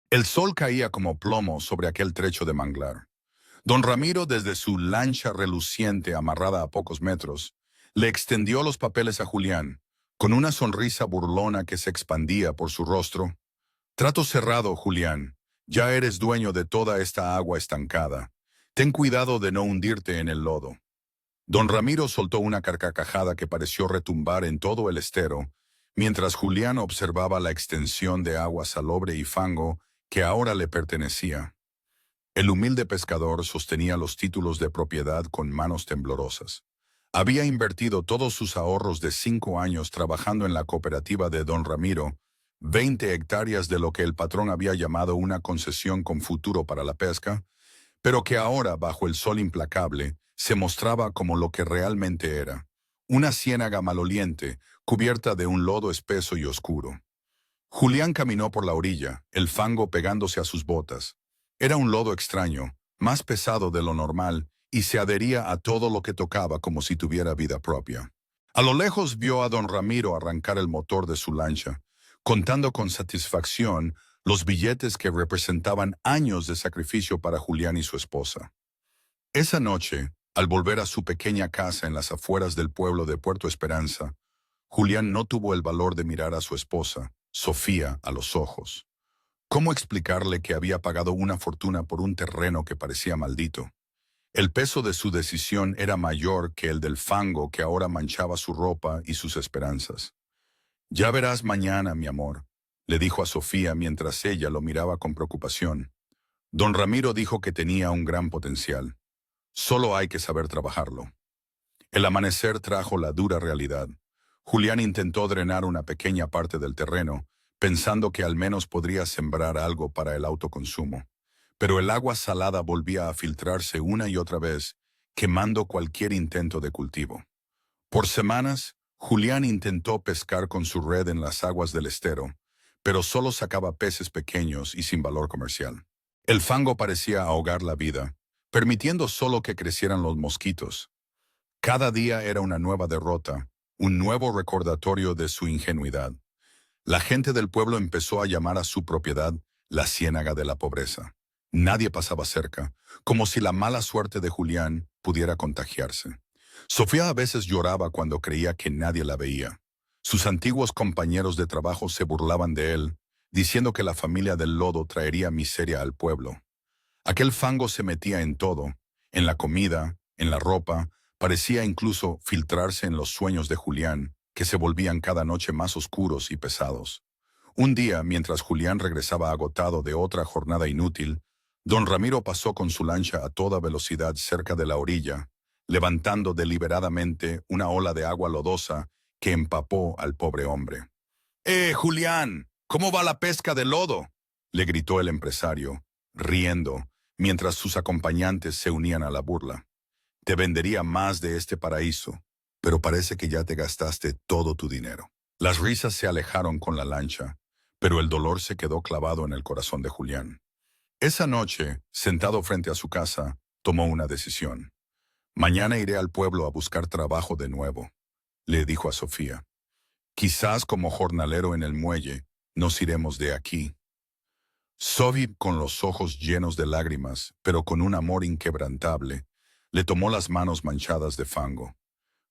El sol caía como plomo sobre aquel trecho de manglar. Don Ramiro, desde su lancha reluciente amarrada a pocos metros, le extendió los papeles a Julián, con una sonrisa burlona que se expandía por su rostro. Trato cerrado, Julián. Ya eres dueño de toda esta agua estancada. Ten cuidado de no hundirte en el lodo. Don Ramiro soltó una carcajada que pareció retumbar en todo el estero, mientras Julián observaba la extensión de agua salobre y fango que ahora le pertenecía. El humilde pescador sostenía los títulos de propiedad con manos temblorosas. Había invertido todos sus ahorros de 5 años trabajando en la cooperativa de Don Ramiro, 20 hectáreas de lo que el patrón había llamado una concesión con futuro para la pesca, pero que ahora, bajo el sol implacable, se mostraba como lo que realmente era, una ciénaga maloliente, cubierta de un lodo espeso y oscuro. Julián caminó por la orilla, el fango pegándose a sus botas. Era un lodo extraño, más pesado de lo normal, y se adhería a todo lo que tocaba como si tuviera vida propia. A lo lejos vio a don Ramiro arrancar el motor de su lancha, contando con satisfacción los billetes que representaban años de sacrificio para Julián y su esposa. Esa noche, al volver a su pequeña casa en las afueras del pueblo de Puerto Esperanza, Julián no tuvo el valor de mirar a su esposa, Sofía, a los ojos. ¿Cómo explicarle que había pagado una fortuna por un terreno que parecía maldito? El peso de su decisión era mayor que el del fango que ahora manchaba su ropa y sus esperanzas. «Ya verás mañana, mi amor», le dijo a Sofía mientras ella lo miraba con preocupación. Don Ramiro dijo que tenía un gran potencial. Solo hay que saber trabajarlo. El amanecer trajo la dura realidad. Julián intentó drenar una pequeña parte del terreno, pensando que al menos podría sembrar algo para el autoconsumo. Pero el agua salada volvía a filtrarse una y otra vez, quemando cualquier intento de cultivo. Por semanas, Julián intentó pescar con su red en las aguas del estero, pero solo sacaba peces pequeños y sin valor comercial. El fango parecía ahogar la vida, permitiendo solo que crecieran los mosquitos. Cada día era una nueva derrota, un nuevo recordatorio de su ingenuidad. La gente del pueblo empezó a llamar a su propiedad la Ciénaga de la Pobreza. Nadie pasaba cerca, como si la mala suerte de Julián pudiera contagiarse. Sofía a veces lloraba cuando creía que nadie la veía. Sus antiguos compañeros de trabajo se burlaban de él, diciendo que la familia del lodo traería miseria al pueblo. Aquel fango se metía en todo, en la comida, en la ropa, parecía incluso filtrarse en los sueños de Julián, que se volvían cada noche más oscuros y pesados. Un día, mientras Julián regresaba agotado de otra jornada inútil, don Ramiro pasó con su lancha a toda velocidad cerca de la orilla, levantando deliberadamente una ola de agua lodosa que empapó al pobre hombre. Julián! ¿Cómo va la pesca de lodo?», le gritó el empresario, riendo, mientras sus acompañantes se unían a la burla. «Te vendería más de este paraíso, pero parece que ya te gastaste todo tu dinero». Las risas se alejaron con la lancha, pero el dolor se quedó clavado en el corazón de Julián. Esa noche, sentado frente a su casa, tomó una decisión. «Mañana iré al pueblo a buscar trabajo de nuevo», le dijo a Sofía. «Quizás como jornalero en el muelle, nos iremos de aquí». Sophie, con los ojos llenos de lágrimas, pero con un amor inquebrantable, le tomó las manos manchadas de fango.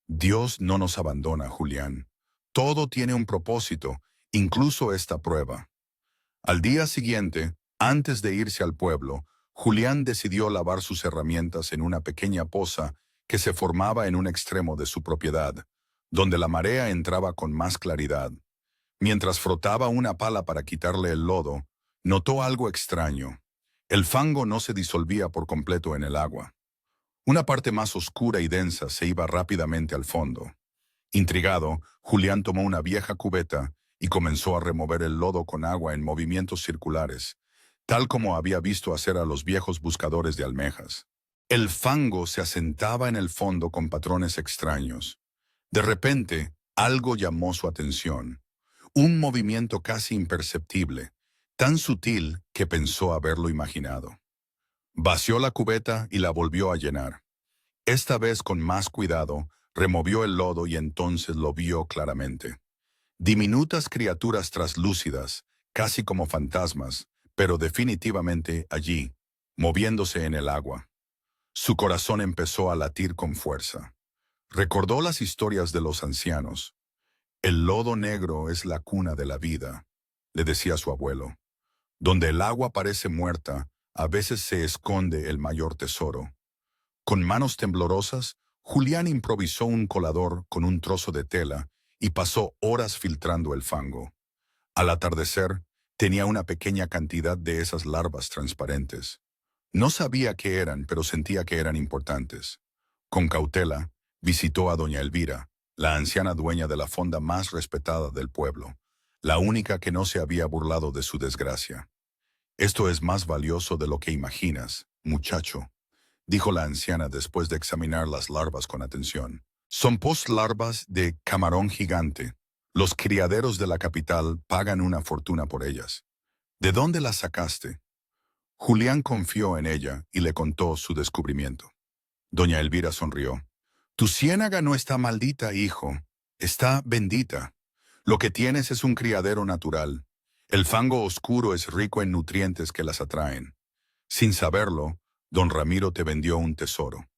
«Dios no nos abandona, Julián. Todo tiene un propósito, incluso esta prueba». Al día siguiente, antes de irse al pueblo, Julián decidió lavar sus herramientas en una pequeña poza que se formaba en un extremo de su propiedad, donde la marea entraba con más claridad. Mientras frotaba una pala para quitarle el lodo, notó algo extraño. El fango no se disolvía por completo en el agua. Una parte más oscura y densa se iba rápidamente al fondo. Intrigado, Julián tomó una vieja cubeta y comenzó a remover el lodo con agua en movimientos circulares, tal como había visto hacer a los viejos buscadores de almejas. El fango se asentaba en el fondo con patrones extraños. De repente, algo llamó su atención. Un movimiento casi imperceptible, tan sutil que pensó haberlo imaginado. Vació la cubeta y la volvió a llenar. Esta vez con más cuidado, removió el lodo y entonces lo vio claramente. Diminutas criaturas traslúcidas, casi como fantasmas, pero definitivamente allí, moviéndose en el agua. Su corazón empezó a latir con fuerza. Recordó las historias de los ancianos. El lodo negro es la cuna de la vida, le decía su abuelo. Donde el agua parece muerta, a veces se esconde el mayor tesoro. Con manos temblorosas, Julián improvisó un colador con un trozo de tela y pasó horas filtrando el fango. Al atardecer, tenía una pequeña cantidad de esas larvas transparentes. No sabía qué eran, pero sentía que eran importantes. Con cautela, visitó a doña Elvira, la anciana dueña de la fonda más respetada del pueblo, la única que no se había burlado de su desgracia. «Esto es más valioso de lo que imaginas, muchacho», dijo la anciana después de examinar las larvas con atención. «Son larvas de camarón gigante. Los criaderos de la capital pagan una fortuna por ellas. ¿De dónde las sacaste?» Julián confió en ella y le contó su descubrimiento. Doña Elvira sonrió. «Tu ciénaga no está maldita, hijo. Está bendita. Lo que tienes es un criadero natural. El fango oscuro es rico en nutrientes que las atraen. Sin saberlo, don Ramiro te vendió un tesoro».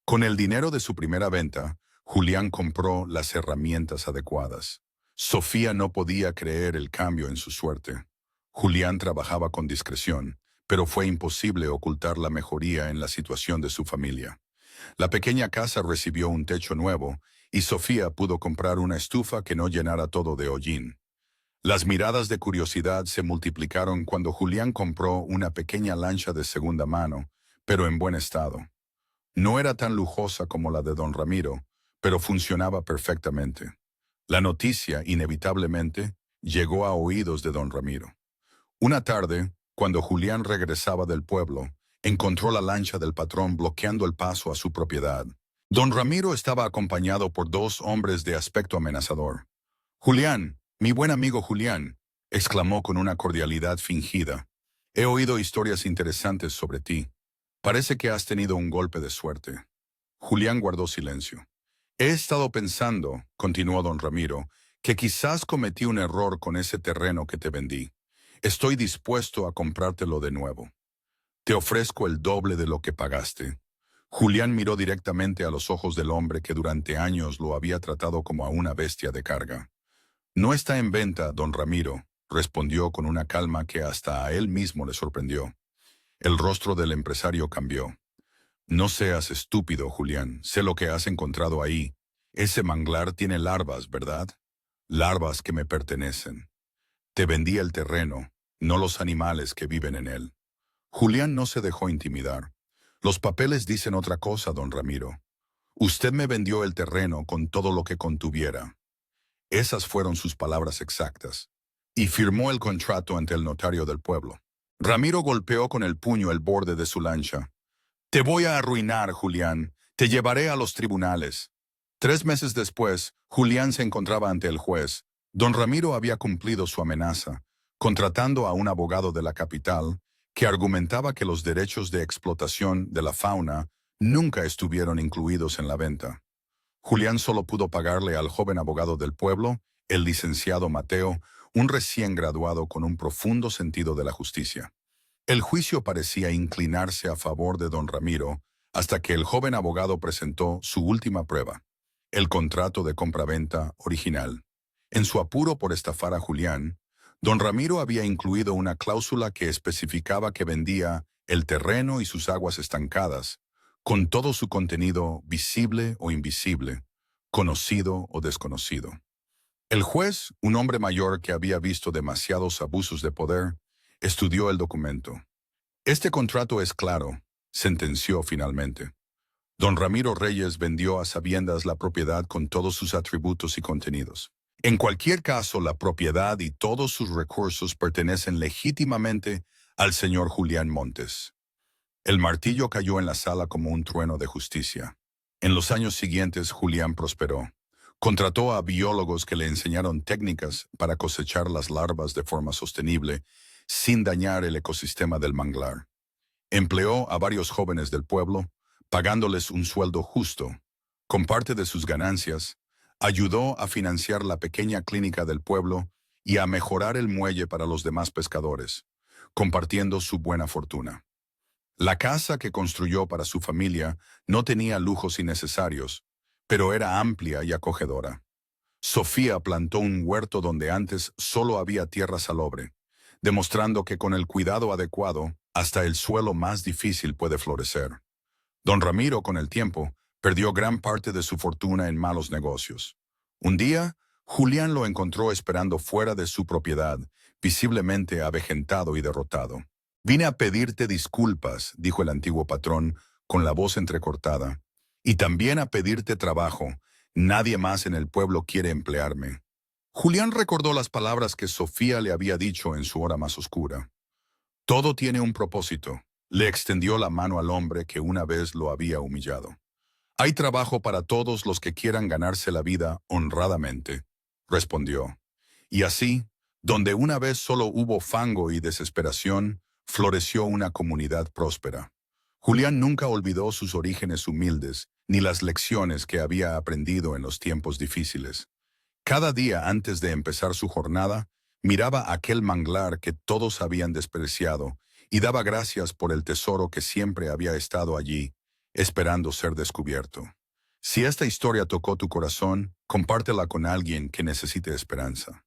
Con el dinero de su primera venta, Julián compró las herramientas adecuadas. Sofía no podía creer el cambio en su suerte. Julián trabajaba con discreción, pero fue imposible ocultar la mejoría en la situación de su familia. La pequeña casa recibió un techo nuevo y Sofía pudo comprar una estufa que no llenara todo de hollín. Las miradas de curiosidad se multiplicaron cuando Julián compró una pequeña lancha de segunda mano, pero en buen estado. No era tan lujosa como la de don Ramiro, pero funcionaba perfectamente. La noticia, inevitablemente, llegó a oídos de don Ramiro. Una tarde, cuando Julián regresaba del pueblo, encontró la lancha del patrón bloqueando el paso a su propiedad. Don Ramiro estaba acompañado por dos hombres de aspecto amenazador. «Julián, mi buen amigo Julián», exclamó con una cordialidad fingida. «He oído historias interesantes sobre ti. Parece que has tenido un golpe de suerte». Julián guardó silencio. «He estado pensando», continuó don Ramiro, «que quizás cometí un error con ese terreno que te vendí. Estoy dispuesto a comprártelo de nuevo. Te ofrezco el doble de lo que pagaste». Julián miró directamente a los ojos del hombre que durante años lo había tratado como a una bestia de carga. «No está en venta, don Ramiro», respondió con una calma que hasta a él mismo le sorprendió. El rostro del empresario cambió. «No seas estúpido, Julián. Sé lo que has encontrado ahí. Ese manglar tiene larvas, ¿verdad? Larvas que me pertenecen. Te vendí el terreno, no los animales que viven en él». Julián no se dejó intimidar. «Los papeles dicen otra cosa, don Ramiro. Usted me vendió el terreno con todo lo que contuviera». Esas fueron sus palabras exactas. Y firmó el contrato ante el notario del pueblo. Ramiro golpeó con el puño el borde de su lancha. «Te voy a arruinar, Julián. Te llevaré a los tribunales». 3 meses después, Julián se encontraba ante el juez. Don Ramiro había cumplido su amenaza, contratando a un abogado de la capital que argumentaba que los derechos de explotación de la fauna nunca estuvieron incluidos en la venta. Julián solo pudo pagarle al joven abogado del pueblo, el licenciado Mateo, un recién graduado con un profundo sentido de la justicia. El juicio parecía inclinarse a favor de don Ramiro hasta que el joven abogado presentó su última prueba, el contrato de compraventa original. En su apuro por estafar a Julián, don Ramiro había incluido una cláusula que especificaba que vendía el terreno y sus aguas estancadas, con todo su contenido visible o invisible, conocido o desconocido. El juez, un hombre mayor que había visto demasiados abusos de poder, estudió el documento. «Este contrato es claro», sentenció finalmente. Don Ramiro Reyes vendió a sabiendas la propiedad con todos sus atributos y contenidos. En cualquier caso, la propiedad y todos sus recursos pertenecen legítimamente al señor Julián Montes. El martillo cayó en la sala como un trueno de justicia. En los años siguientes, Julián prosperó. Contrató a biólogos que le enseñaron técnicas para cosechar las larvas de forma sostenible, sin dañar el ecosistema del manglar. Empleó a varios jóvenes del pueblo, pagándoles un sueldo justo. Con parte de sus ganancias, ayudó a financiar la pequeña clínica del pueblo y a mejorar el muelle para los demás pescadores. compartiendo su buena fortuna. La casa que construyó para su familia no tenía lujos innecesarios, pero era amplia y acogedora. Sofía plantó un huerto donde antes solo había tierra salobre, demostrando que con el cuidado adecuado, hasta el suelo más difícil puede florecer. Don Ramiro, con el tiempo, perdió gran parte de su fortuna en malos negocios. Un día, Julián lo encontró esperando fuera de su propiedad, visiblemente avejentado y derrotado. «Vine a pedirte disculpas», dijo el antiguo patrón, con la voz entrecortada, «y también a pedirte trabajo. Nadie más en el pueblo quiere emplearme». Julián recordó las palabras que Sofía le había dicho en su hora más oscura. «Todo tiene un propósito». Le extendió la mano al hombre que una vez lo había humillado. «Hay trabajo para todos los que quieran ganarse la vida honradamente», respondió. Y así, donde una vez solo hubo fango y desesperación, floreció una comunidad próspera. Julián nunca olvidó sus orígenes humildes, ni las lecciones que había aprendido en los tiempos difíciles. Cada día antes de empezar su jornada, miraba aquel manglar que todos habían despreciado y daba gracias por el tesoro que siempre había estado allí, esperando ser descubierto. Si esta historia tocó tu corazón, compártela con alguien que necesite esperanza.